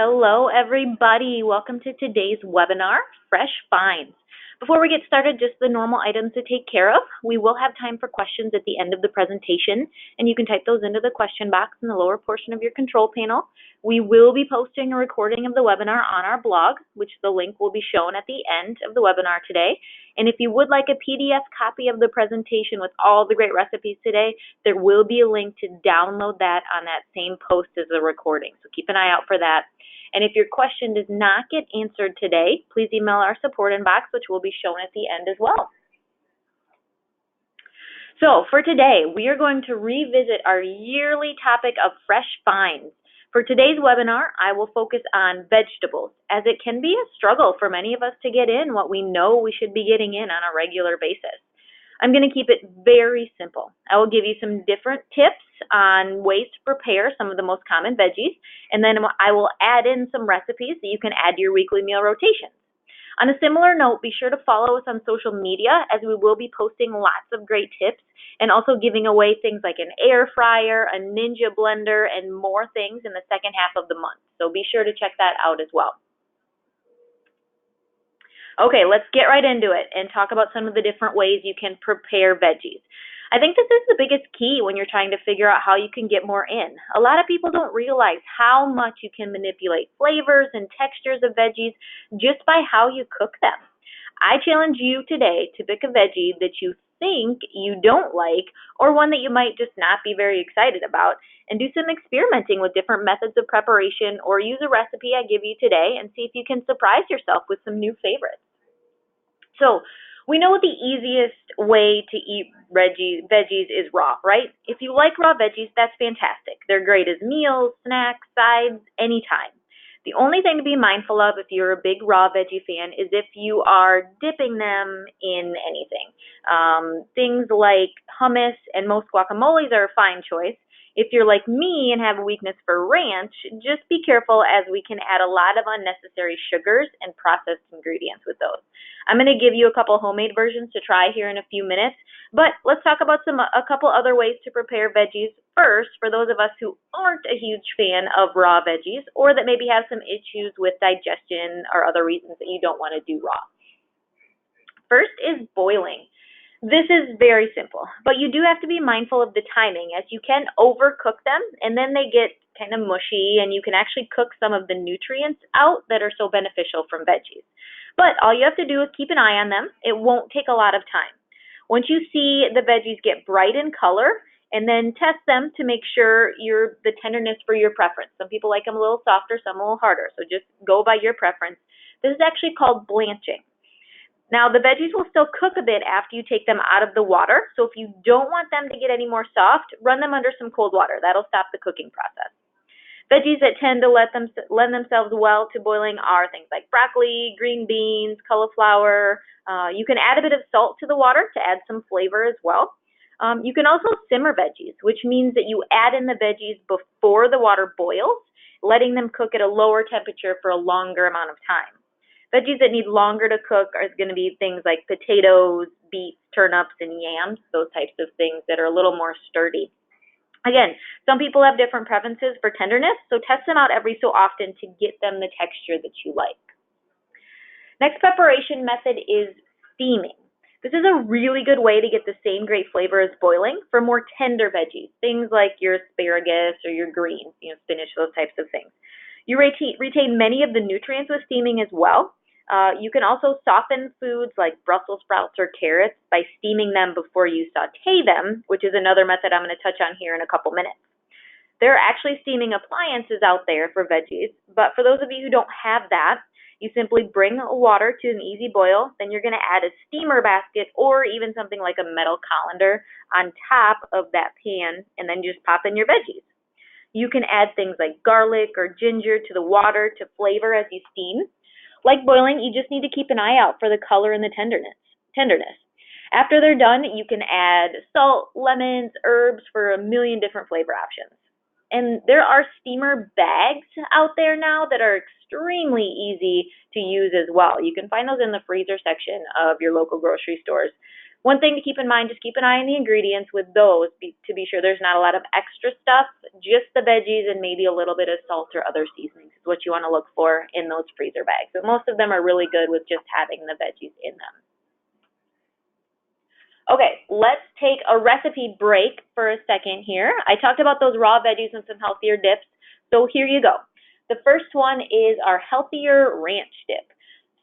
Hello, everybody. Welcome to today's webinar, Fresh Finds. Before we get started, just the normal items to take care of. We will have time for questions at the end of the presentation, and you can type those into the question box in the lower portion of your control panel. We will be posting a recording of the webinar on our blog, which the link will be shown at the end of the webinar today. And if you would like a PDF copy of the presentation with all the great recipes today, there will be a link to download that on that same post as the recording. So keep an eye out for that. And if your question does not get answered today, please email our support inbox, which will be shown at the end as well. So for today, we are going to revisit our yearly topic of fresh finds. For today's webinar, I will focus on vegetables, as it can be a struggle for many of us to get in what we know we should be getting in on a regular basis. I'm going to keep it very simple. I will give you some different tips on ways to prepare some of the most common veggies, and then I will add in some recipes that you can add to your weekly meal rotations. On a similar note, be sure to follow us on social media, as we will be posting lots of great tips and also giving away things like an air fryer, a Ninja blender, and more things in the second half of the month. So be sure to check that out as well. Okay, let's get right into it and talk about some of the different ways you can prepare veggies. I think this is the biggest key when you're trying to figure out how you can get more in. A lot of people don't realize how much you can manipulate flavors and textures of veggies just by how you cook them. I challenge you today to pick a veggie that you think you don't like, or one that you might just not be very excited about, and do some experimenting with different methods of preparation, or use a recipe I give you today and see if you can surprise yourself with some new favorites. So we know the easiest way to eat veggies is raw, right? If you like raw veggies, that's fantastic. They're great as meals, snacks, sides, anytime. The only thing to be mindful of if you're a big raw veggie fan is if you are dipping them in anything. Things like hummus and most guacamoles are a fine choice. If you're like me and have a weakness for ranch, just be careful, as we can add a lot of unnecessary sugars and processed ingredients with those. I'm going to give you a couple homemade versions to try here in a few minutes, but let's talk about a couple other ways to prepare veggies first for those of us who aren't a huge fan of raw veggies, or that maybe have some issues with digestion or other reasons that you don't want to do raw. First is boiling. This is very simple, but you do have to be mindful of the timing, as you can overcook them and then they get kind of mushy, and you can actually cook some of the nutrients out that are so beneficial from veggies. But all you have to do is keep an eye on them. It won't take a lot of time. Once you see the veggies get bright in color, and then test them to make sure the tenderness for your preference. Some people like them a little softer, some a little harder, so just go by your preference. This is actually called blanching. Now, the veggies will still cook a bit after you take them out of the water, so if you don't want them to get any more soft, run them under some cold water. That'll stop the cooking process. Veggies that tend to lend themselves well to boiling are things like broccoli, green beans, cauliflower. You can add a bit of salt to the water to add some flavor as well. You can also simmer veggies, which means that you add in the veggies before the water boils, letting them cook at a lower temperature for a longer amount of time. Veggies that need longer to cook are going to be things like potatoes, beets, turnips, and yams, those types of things that are a little more sturdy. Again, some people have different preferences for tenderness, so test them out every so often to get them the texture that you like. Next preparation method is steaming. This is a really good way to get the same great flavor as boiling for more tender veggies, things like your asparagus or your greens, spinach, those types of things. You retain many of the nutrients with steaming as well. You can also soften foods like Brussels sprouts or carrots by steaming them before you saute them, which is another method I'm going to touch on here in a couple minutes. There are actually steaming appliances out there for veggies, but for those of you who don't have that, you simply bring water to an easy boil, then you're going to add a steamer basket or even something like a metal colander on top of that pan, and then just pop in your veggies. You can add things like garlic or ginger to the water to flavor as you steam. Like boiling, you just need to keep an eye out for the color and the tenderness. After they're done, you can add salt, lemons, herbs for a million different flavor options. And there are steamer bags out there now that are extremely easy to use as well. You can find those in the freezer section of your local grocery stores. One thing to keep in mind, just keep an eye on the ingredients with those to be sure there's not a lot of extra stuff, just the veggies and maybe a little bit of salt or other seasonings is what you want to look for in those freezer bags. But most of them are really good with just having the veggies in them. Okay, let's take a recipe break for a second here. I talked about those raw veggies and some healthier dips, so here you go. The first one is our healthier ranch dip.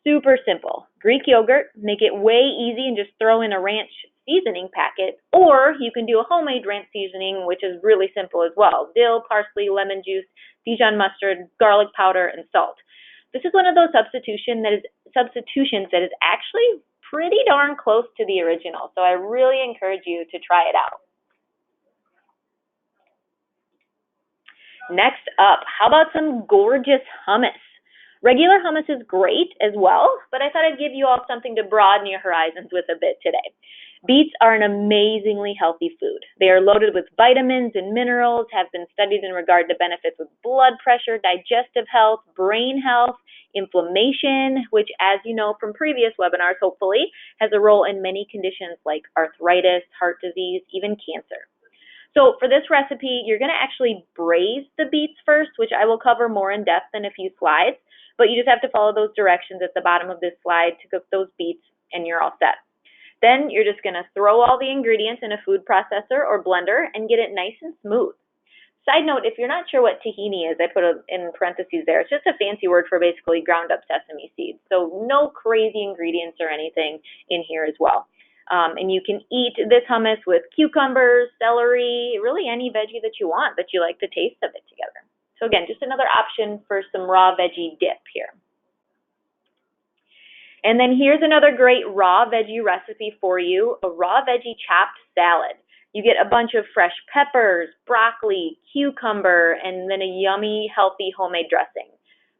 Super simple. Greek yogurt, make it way easy and just throw in a ranch seasoning packet, or you can do a homemade ranch seasoning, which is really simple as well. Dill, parsley, lemon juice, Dijon mustard, garlic powder, and salt. This is one of those substitutions that is actually pretty darn close to the original, so I really encourage you to try it out. Next up, how about some gorgeous hummus? Regular hummus is great as well, but I thought I'd give you all something to broaden your horizons with a bit today. Beets are an amazingly healthy food. They are loaded with vitamins and minerals, have been studied in regard to benefits with blood pressure, digestive health, brain health, inflammation, which, as you know from previous webinars, hopefully, has a role in many conditions like arthritis, heart disease, even cancer. So for this recipe, you're going to actually braise the beets first, which I will cover more in depth in a few slides, but you just have to follow those directions at the bottom of this slide to cook those beets, and you're all set. Then you're just going to throw all the ingredients in a food processor or blender and get it nice and smooth. Side note, if you're not sure what tahini is, I put in parentheses there. It's just a fancy word for basically ground up sesame seeds. So no crazy ingredients or anything in here as well. And you can eat this hummus with cucumbers, celery, really any veggie that you want, that you like the taste of it together. So again, just another option for some raw veggie dip here. And then here's another great raw veggie recipe for you, a raw veggie chopped salad. You get a bunch of fresh peppers, broccoli, cucumber, and then a yummy, healthy homemade dressing.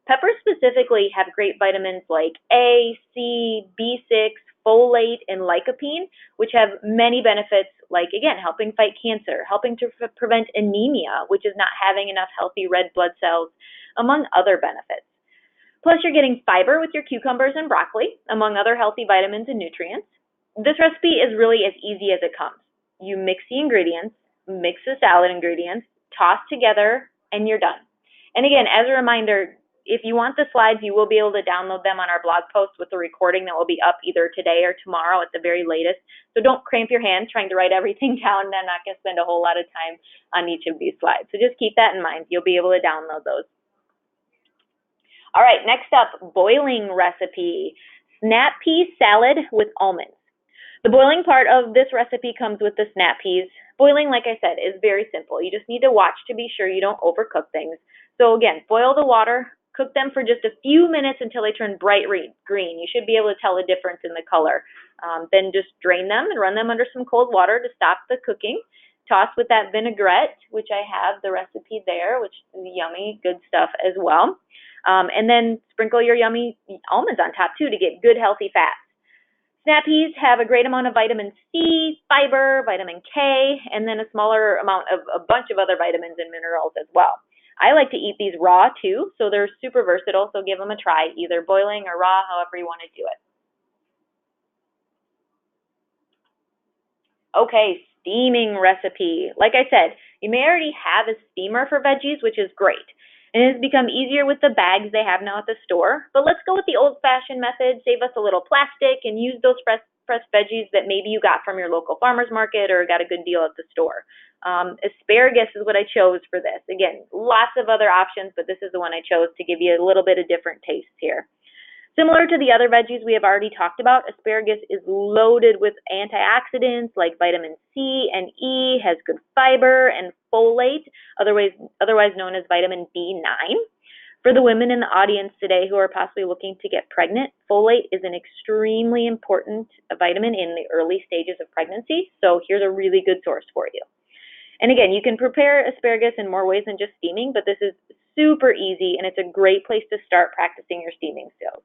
Peppers specifically have great vitamins like A, C, B6, folate, and lycopene, which have many benefits like, again, helping fight cancer, helping to prevent anemia, which is not having enough healthy red blood cells, among other benefits. Plus, you're getting fiber with your cucumbers and broccoli, among other healthy vitamins and nutrients. This recipe is really as easy as it comes. You mix the ingredients, mix the salad ingredients, toss together, and you're done. And again, as a reminder, if you want the slides, you will be able to download them on our blog post with the recording that will be up either today or tomorrow at the very latest. So don't cramp your hands trying to write everything down. I'm not going to spend a whole lot of time on each of these slides. So just keep that in mind. You'll be able to download those. All right, next up, boiling recipe, snap pea salad with almonds. The boiling part of this recipe comes with the snap peas. Boiling, like I said, is very simple. You just need to watch to be sure you don't overcook things. So again, boil the water, cook them for just a few minutes until they turn bright green. You should be able to tell the difference in the color. Then just drain them and run them under some cold water to stop the cooking. Toss with that vinaigrette, which I have the recipe there, which is yummy, good stuff as well. And then sprinkle your yummy almonds on top too to get good healthy fats. Snap peas have a great amount of vitamin C, fiber, vitamin K, and then a smaller amount of a bunch of other vitamins and minerals as well. I like to eat these raw too, so they're super versatile, so give them a try, either boiling or raw, however you want to do it. Okay, steaming recipe. Like I said, you may already have a steamer for veggies, which is great. And it has become easier with the bags they have now at the store. But let's go with the old-fashioned method, save us a little plastic, and use those fresh veggies that maybe you got from your local farmer's market or got a good deal at the store. Asparagus is what I chose for this. Again, lots of other options, but this is the one I chose to give you a little bit of different taste here. Similar to the other veggies we have already talked about, asparagus is loaded with antioxidants like vitamin C and E, has good fiber and folate, otherwise known as vitamin B9. For the women in the audience today who are possibly looking to get pregnant, folate is an extremely important vitamin in the early stages of pregnancy, so here's a really good source for you. And again, you can prepare asparagus in more ways than just steaming, but this is super easy and it's a great place to start practicing your steaming skills.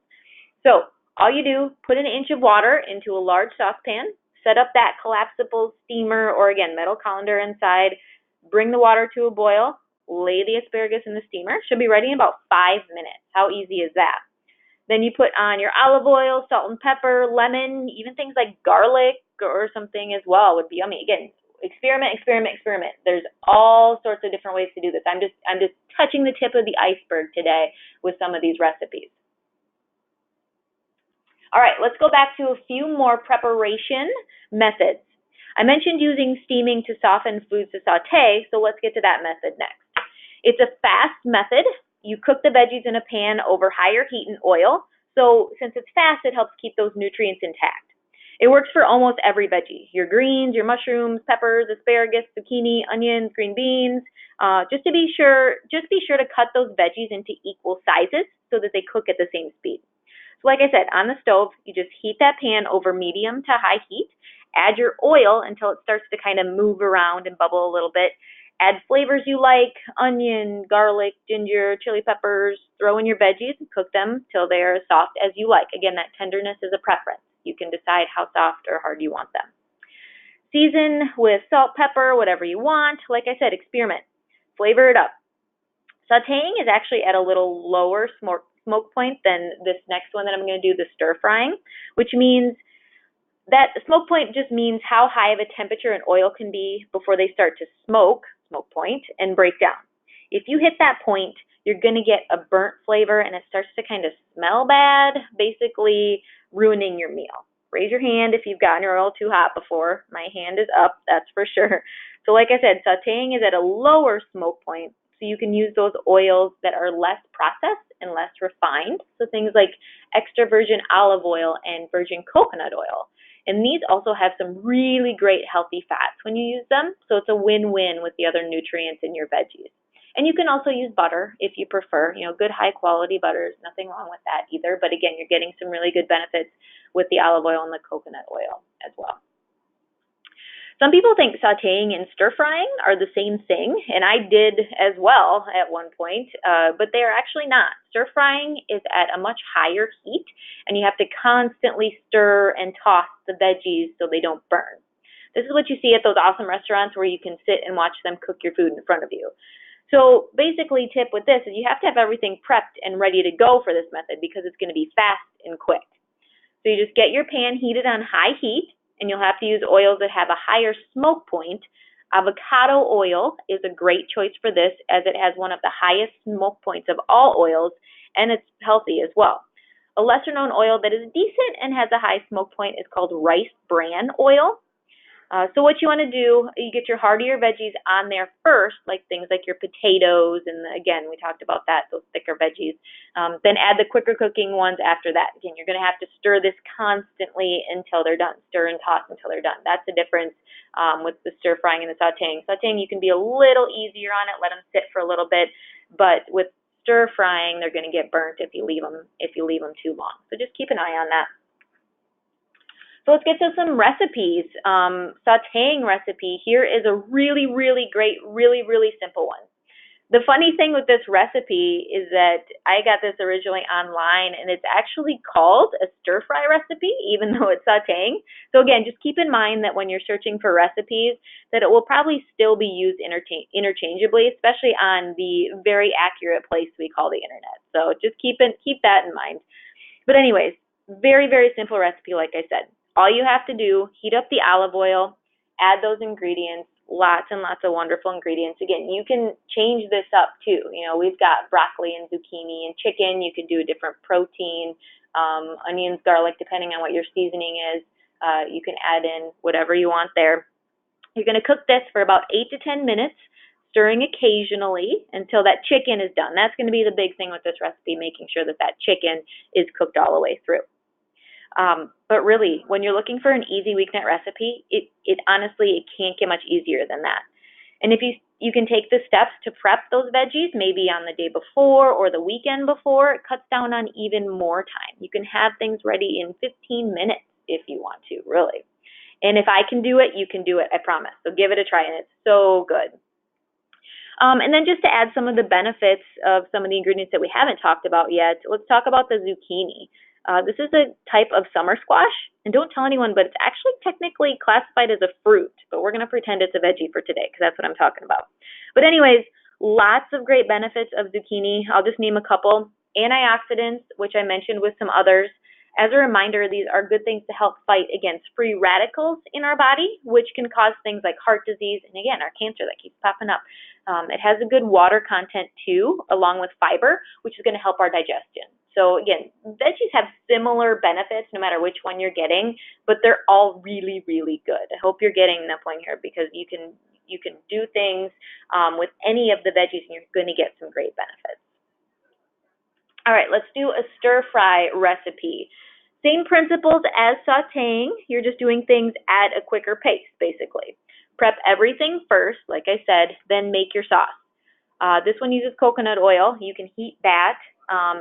So all you do, put an inch of water into a large saucepan, set up that collapsible steamer or again, metal colander inside, bring the water to a boil, lay the asparagus in the steamer. Should be ready in about 5 minutes. How easy is that? Then you put on your olive oil, salt and pepper, lemon, even things like garlic or something as well would be yummy. Again, experiment, experiment, experiment. There's all sorts of different ways to do this. I'm just touching the tip of the iceberg today with some of these recipes. All right, let's go back to a few more preparation methods. I mentioned using steaming to soften foods to saute, so let's get to that method next. It's a fast method. You cook the veggies in a pan over higher heat and oil. So since it's fast, it helps keep those nutrients intact. It works for almost every veggie. Your greens, your mushrooms, peppers, asparagus, zucchini, onions, green beans. Just be sure to cut those veggies into equal sizes so that they cook at the same speed. So like I said, on the stove, you just heat that pan over medium to high heat. Add your oil until it starts to kind of move around and bubble a little bit. Add flavors you like, onion, garlic, ginger, chili peppers. Throw in your veggies and cook them till they are as soft as you like. Again, that tenderness is a preference. You can decide how soft or hard you want them. Season with salt, pepper, whatever you want. Like I said, experiment. Flavor it up. Sauteing is actually at a little lower smoke point than this next one that I'm going to do, the stir frying, which means that smoke point just means how high of a temperature an oil can be before they start to smoke point, and break down. If you hit that point, you're going to get a burnt flavor and it starts to kind of smell bad, basically ruining your meal. Raise your hand if you've gotten your oil too hot before. My hand is up, that's for sure. So like I said, sauteing is at a lower smoke point, so you can use those oils that are less processed and less refined. So things like extra virgin olive oil and virgin coconut oil. And these also have some really great healthy fats when you use them, so it's a win-win with the other nutrients in your veggies. And you can also use butter if you prefer. Good high-quality butter, nothing wrong with that either. But again, you're getting some really good benefits with the olive oil and the coconut oil as well. Some people think sauteing and stir frying are the same thing, and I did as well at one point, but they are actually not. Stir frying is at a much higher heat, and you have to constantly stir and toss the veggies so they don't burn. This is what you see at those awesome restaurants where you can sit and watch them cook your food in front of you. So basically, tip with this is you have to have everything prepped and ready to go for this method because it's going to be fast and quick. So you just get your pan heated on high heat, and you'll have to use oils that have a higher smoke point. Avocado oil is a great choice for this as it has one of the highest smoke points of all oils, and it's healthy as well. A lesser known oil that is decent and has a high smoke point is called rice bran oil. So what you want to do, you get your heartier veggies on there first, like things like your potatoes, and again, we talked about that, those thicker veggies. Then add the quicker cooking ones after that. Again, you're going to have to stir this constantly until they're done. Stir and toss until they're done. That's the difference with the stir frying and the sauteing. Sauteing, you can be a little easier on it, let them sit for a little bit, but with stir frying, they're going to get burnt if you leave them too long. So just keep an eye on that. So let's get to some recipes. Sauteing recipe here is a really, really great, really, really simple one. The funny thing with this recipe is that I got this originally online, and it's actually called a stir fry recipe, even though it's sauteing. So again, just keep in mind that when you're searching for recipes, that it will probably still be used interchangeably, especially on the very accurate place we call the internet. So just keep that in mind. But anyways, very, very simple recipe, like I said. All you have to do, heat up the olive oil, add those ingredients, lots and lots of wonderful ingredients. Again, you can change this up too. We've got broccoli and zucchini and chicken. You can do a different protein, onions, garlic, depending on what your seasoning is. You can add in whatever you want there. You're going to cook this for about 8 to 10 minutes, stirring occasionally until that chicken is done. That's going to be the big thing with this recipe, making sure that that chicken is cooked all the way through. But really, when you're looking for an easy weeknight recipe, it honestly can't get much easier than that. And if you can take the steps to prep those veggies, maybe on the day before or the weekend before, it cuts down on even more time. You can have things ready in 15 minutes if you want to, really. And if I can do it, you can do it, I promise. So give it a try, and it's so good. And then just to add some of the benefits of some of the ingredients that we haven't talked about yet, let's talk about the zucchini. This is a type of summer squash, and don't tell anyone, but it's actually technically classified as a fruit, but we're going to pretend it's a veggie for today because that's what I'm talking about. But anyways, lots of great benefits of zucchini. I'll just name a couple. antioxidants, which I mentioned with some others. As a reminder, these are good things to help fight against free radicals in our body, which can cause things like heart disease and, again, our cancer that keeps popping up. It has a good water content too, along with fiber, which is going to help our digestion. So again, veggies have similar benefits no matter which one you're getting, but they're all really, really good. I hope you're getting the point here, because you can do things with any of the veggies and you're going to get some great benefits. All right, let's do a stir fry recipe. Same principles as sauteing, you're just doing things at a quicker pace, basically. Prep everything first, like I said, then make your sauce. This one uses coconut oil. You can heat that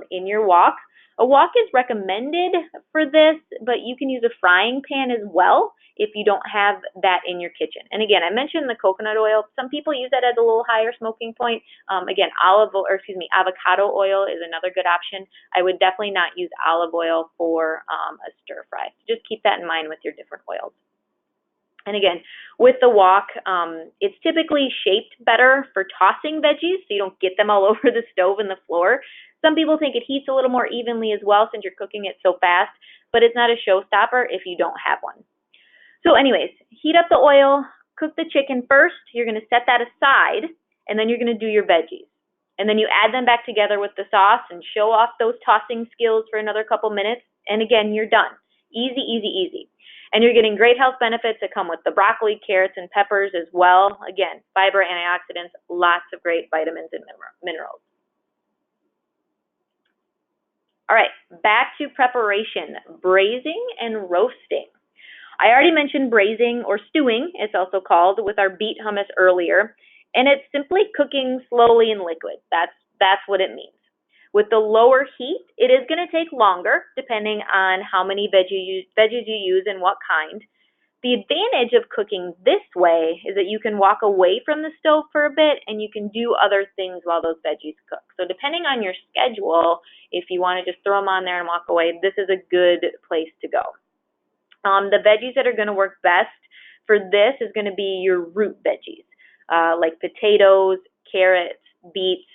in your wok. A wok is recommended for this, but you can use a frying pan as well if you don't have that in your kitchen. And again, I mentioned the coconut oil. Some people use that as a little higher smoking point. Again, avocado oil is another good option. I would definitely not use olive oil for a stir fry. So just keep that in mind with your different oils. And again, with the wok, it's typically shaped better for tossing veggies, so you don't get them all over the stove and the floor. Some people think it heats a little more evenly as well since you're cooking it so fast, but it's not a showstopper if you don't have one. So anyways, heat up the oil, cook the chicken first. You're going to set that aside, and then you're going to do your veggies. And then you add them back together with the sauce and show off those tossing skills for another couple minutes. And again, you're done. Easy, easy, easy. And you're getting great health benefits that come with the broccoli, carrots, and peppers as well. Again, fiber, antioxidants, lots of great vitamins and minerals. All right, back to preparation, braising and roasting. I already mentioned braising or stewing, it's also called, with our beet hummus earlier, and it's simply cooking slowly in liquid. That's what it means. With the lower heat, it is going to take longer depending on how many veggies you use and what kind. The advantage of cooking this way is that you can walk away from the stove for a bit and you can do other things while those veggies cook. So depending on your schedule, if you want to just throw them on there and walk away, this is a good place to go. The veggies that are going to work best for this is going to be your root veggies, like potatoes, carrots, beets.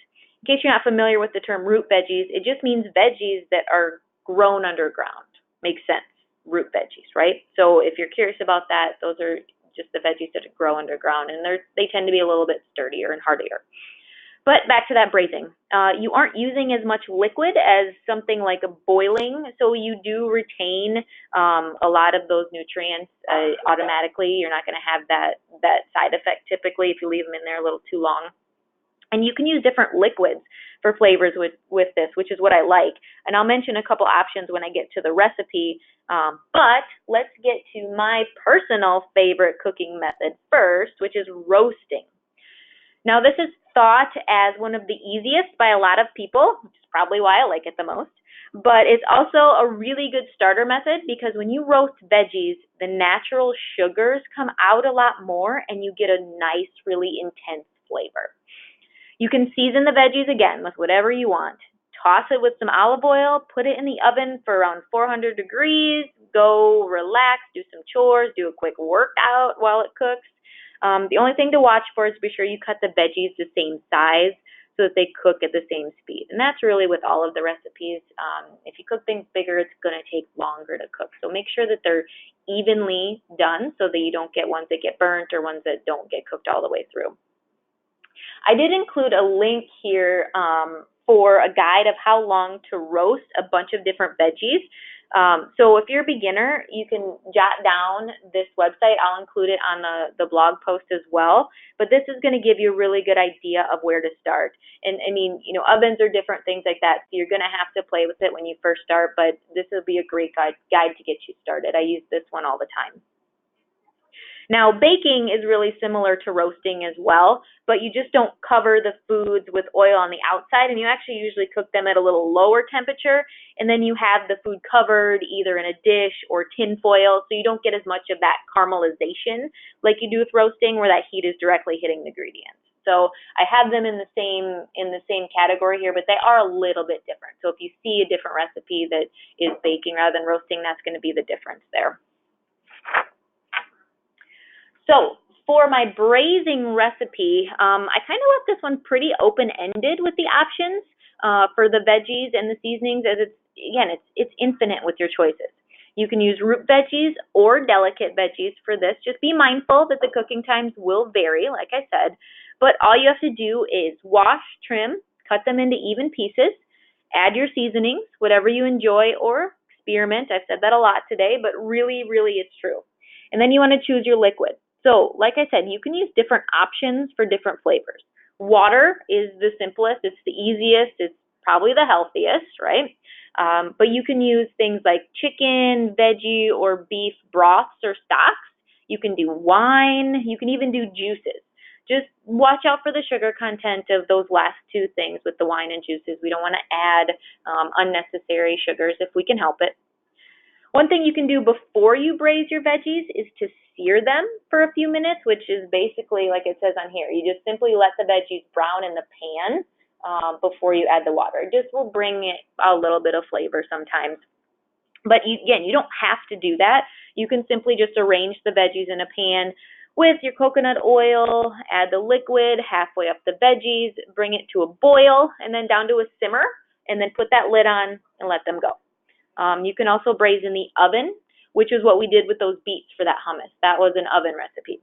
In case you're not familiar with the term root veggies, it just means veggies that are grown underground. Makes sense, root veggies, right? So if you're curious about that, those are just the veggies that grow underground, and they tend to be a little bit sturdier and hardier. But back to that braising. You aren't using as much liquid as something like a boiling, so you do retain a lot of those nutrients automatically. You're not going to have that side effect typically if you leave them in there a little too long. And you can use different liquids for flavors with this, which is what I like. And I'll mention a couple options when I get to the recipe. But let's get to my personal favorite cooking method first, which is roasting. Now, this is thought as one of the easiest by a lot of people, which is probably why I like it the most. But it's also a really good starter method because when you roast veggies, the natural sugars come out a lot more and you get a nice, really intense flavor. You can season the veggies again with whatever you want. Toss it with some olive oil, put it in the oven for around 400 degrees, go relax, do some chores, do a quick workout while it cooks. The only thing to watch for is be sure you cut the veggies the same size so that they cook at the same speed. And that's really with all of the recipes. If you cook things bigger, it's going to take longer to cook. So make sure that they're evenly done so that you don't get ones that get burnt or ones that don't get cooked all the way through. I did include a link here for a guide of how long to roast a bunch of different veggies. So if you're a beginner, you can jot down this website. I'll include it on the blog post as well. But this is going to give you a really good idea of where to start. And I mean, you know, ovens are different, things like that. So you're going to have to play with it when you first start. But this will be a great guide to get you started. I use this one all the time. Now, baking is really similar to roasting as well, but you just don't cover the foods with oil on the outside, and you actually usually cook them at a little lower temperature, and then you have the food covered either in a dish or tin foil, so you don't get as much of that caramelization like you do with roasting, where that heat is directly hitting the ingredients. So I have them in the same category here, but they are a little bit different. So if you see a different recipe that is baking rather than roasting, that's going to be the difference there. So for my braising recipe, I kind of left this one pretty open-ended with the options. for the veggies and the seasonings, as it's infinite with your choices. You can use root veggies or delicate veggies for this. Just be mindful that the cooking times will vary, like I said, but all you have to do is wash, trim, cut them into even pieces, add your seasonings, whatever you enjoy, or experiment. I've said that a lot today, but really, really it's true. And then you want to choose your liquid. So, like I said, you can use different options for different flavors. Water is the simplest, it's the easiest, it's probably the healthiest, right? But you can use things like chicken, veggie, or beef broths or stocks. You can do wine, you can even do juices. Just watch out for the sugar content of those last two things with the wine and juices. We don't want to add unnecessary sugars if we can help it. One thing you can do before you braise your veggies is to sear them for a few minutes, which is basically like it says on here. You just simply let the veggies brown in the pan before you add the water. It just will bring it a little bit of flavor sometimes. But again, you don't have to do that. You can simply just arrange the veggies in a pan with your coconut oil, add the liquid halfway up the veggies, bring it to a boil, and then down to a simmer, and then put that lid on and let them go. You can also braise in the oven, which is what we did with those beets for that hummus. That was an oven recipe.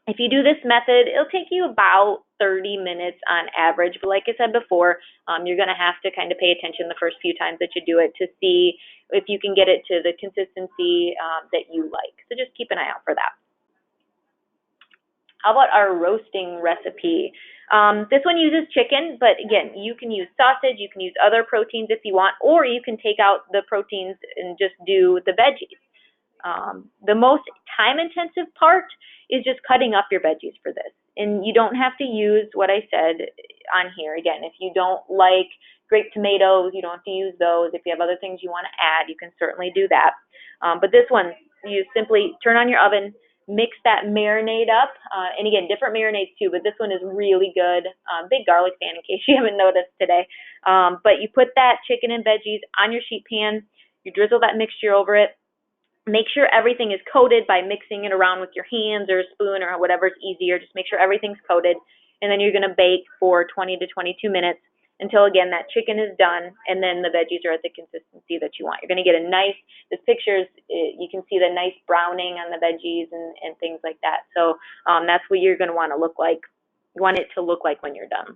If you do this method, it'll take you about 30 minutes on average, but like I said before, you're going to have to kind of pay attention the first few times that you do it to see if you can get it to the consistency that you like. So just keep an eye out for that. How about our roasting recipe? This one uses chicken, but again, you can use sausage, you can use other proteins if you want, or you can take out the proteins and just do the veggies. The most time-intensive part is just cutting up your veggies for this. And you don't have to use what I said on here. Again, if you don't like grape tomatoes, you don't have to use those. If you have other things you want to add, you can certainly do that. But this one, you simply turn on your oven, mix that marinade up. And again, different marinades too, but this one is really good. Big garlic fan in case you haven't noticed today. But you put that chicken and veggies on your sheet pan, you drizzle that mixture over it. Make sure everything is coated by mixing it around with your hands or a spoon or whatever's easier. Just make sure everything's coated. And then you're going to bake for 20 to 22 minutes until, again, that chicken is done and then the veggies are at the consistency that you want. You're going to get a nice, this picture, you can see the nice browning on the veggies and things like that. So that's what you're going to want to look like. You want it to look like when you're done.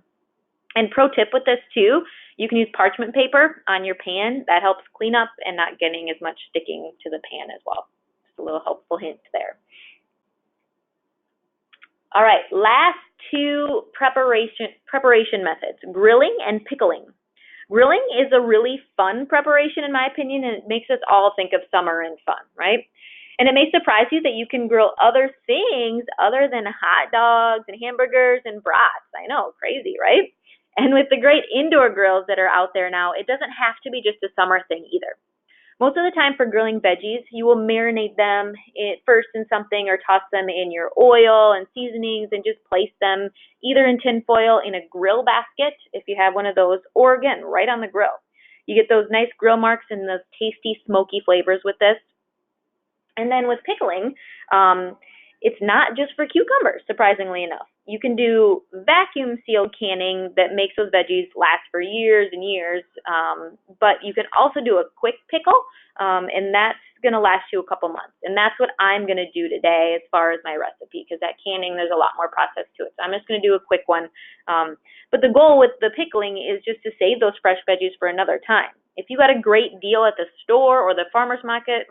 And pro tip with this too, you can use parchment paper on your pan. That helps clean up and not getting as much sticking to the pan as well. Just a little helpful hint there. All right, last two preparation methods, grilling and pickling. Grilling is a really fun preparation in my opinion, and it makes us all think of summer and fun, right? And it may surprise you that you can grill other things other than hot dogs and hamburgers and brats. I know, crazy, right? And with the great indoor grills that are out there now, it doesn't have to be just a summer thing either. Most of the time for grilling veggies, you will marinate them first in something or toss them in your oil and seasonings and just place them either in tin foil in a grill basket, if you have one of those, or again, right on the grill. You get those nice grill marks and those tasty smoky flavors with this. And then with pickling, it's not just for cucumbers, surprisingly enough. You can do vacuum sealed canning that makes those veggies last for years and years, but you can also do a quick pickle, and that's going to last you a couple months. And that's what I'm going to do today as far as my recipe, because that canning, there's a lot more process to it. So I'm just going to do a quick one. But the goal with the pickling is just to save those fresh veggies for another time. If you got a great deal at the store or the farmer's market,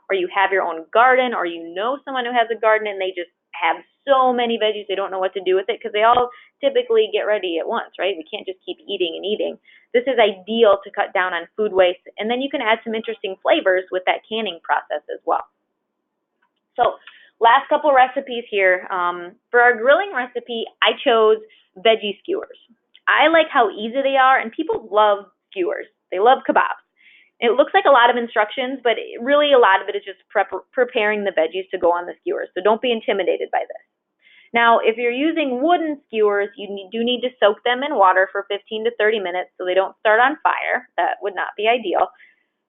or you have your own garden, or you know someone who has a garden and they just have so many veggies they don't know what to do with it, because they all typically get ready at once, right? We can't just keep eating and eating. This is ideal to cut down on food waste, and then you can add some interesting flavors with that canning process as well. So last couple recipes here. For our grilling recipe, I chose veggie skewers. I like how easy they are, and people love skewers. They love kebabs. It looks like a lot of instructions, but really a lot of it is just preparing the veggies to go on the skewers. So don't be intimidated by this. Now, if you're using wooden skewers, you do need to soak them in water for 15 to 30 minutes so they don't start on fire. That would not be ideal.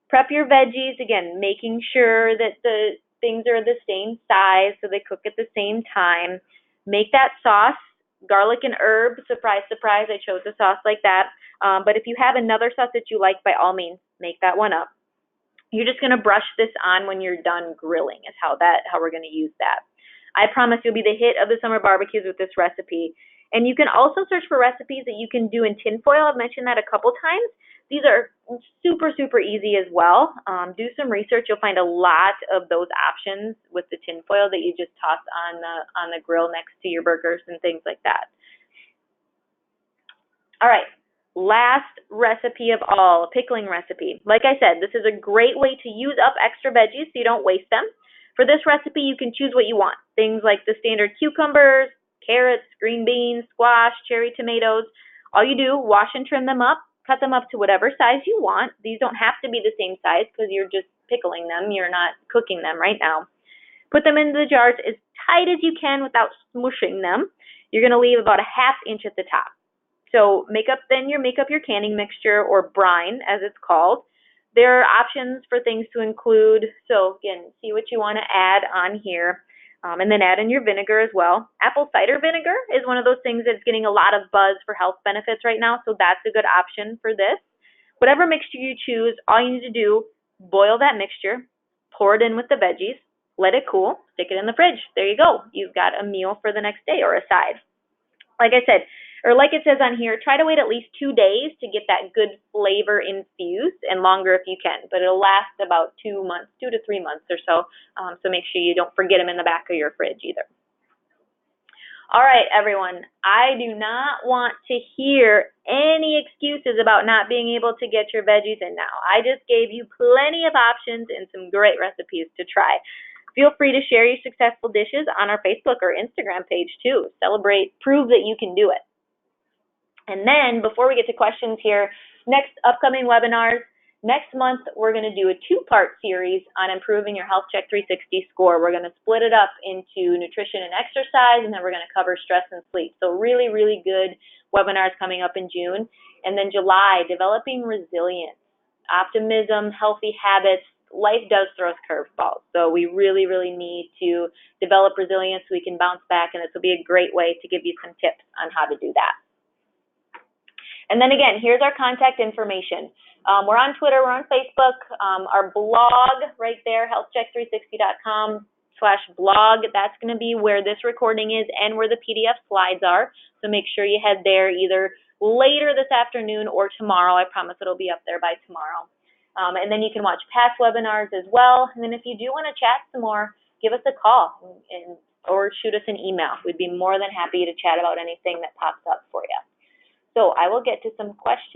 Prep your veggies, again, making sure that the things are the same size so they cook at the same time. Make that sauce, garlic and herb. Surprise, surprise, I chose a sauce like that. But if you have another sauce that you like, by all means, make that one up. You're just going to brush this on when you're done grilling is how we're going to use that. I promise you'll be the hit of the summer barbecues with this recipe. And you can also search for recipes that you can do in tinfoil. I've mentioned that a couple times. These are super, super easy as well. Do some research. You'll find a lot of those options with the tinfoil that you just toss on the grill next to your burgers and things like that. All right, last recipe of all, a pickling recipe. Like I said, this is a great way to use up extra veggies so you don't waste them. For this recipe, you can choose what you want. Things like the standard cucumbers, carrots, green beans, squash, cherry tomatoes. All you do, wash and trim them up, cut them up to whatever size you want. These don't have to be the same size because you're just pickling them. You're not cooking them right now. Put them into the jars as tight as you can without smushing them. You're going to leave about a ½ inch at the top. So make up your canning mixture, or brine as it's called. There are options for things to include. So again, see what you want to add on here. And then add in your vinegar as well. Apple cider vinegar is one of those things that's getting a lot of buzz for health benefits right now, so that's a good option for this. Whatever mixture you choose, all you need to do, boil that mixture, pour it in with the veggies, let it cool, stick it in the fridge. There you go. You've got a meal for the next day, or a side. Like I said, or like it says on here, try to wait at least 2 days to get that good flavor infused, and longer if you can. But it'll last about 2 months, 2 to 3 months or so. So make sure you don't forget them in the back of your fridge either. All right, everyone. I do not want to hear any excuses about not being able to get your veggies in now. I just gave you plenty of options and some great recipes to try. Feel free to share your successful dishes on our Facebook or Instagram page too. Celebrate, prove that you can do it. And then, before we get to questions here, next upcoming webinars, next month we're going to do a 2-part series on improving your Health Check 360 score. We're going to split it up into nutrition and exercise, and then we're going to cover stress and sleep. So really, really good webinars coming up in June. And then July, developing resilience, optimism, healthy habits. Life does throw us curveballs, so we really, really need to develop resilience so we can bounce back, and this will be a great way to give you some tips on how to do that. And then again, here's our contact information. We're on Twitter, we're on Facebook, our blog right there, healthcheck360.com/blog. That's going to be where this recording is and where the PDF slides are. So make sure you head there either later this afternoon or tomorrow. I promise it'll be up there by tomorrow. And then you can watch past webinars as well. And then if you do want to chat some more, give us a call or shoot us an email. We'd be more than happy to chat about anything that pops up for you. So I will get to some questions.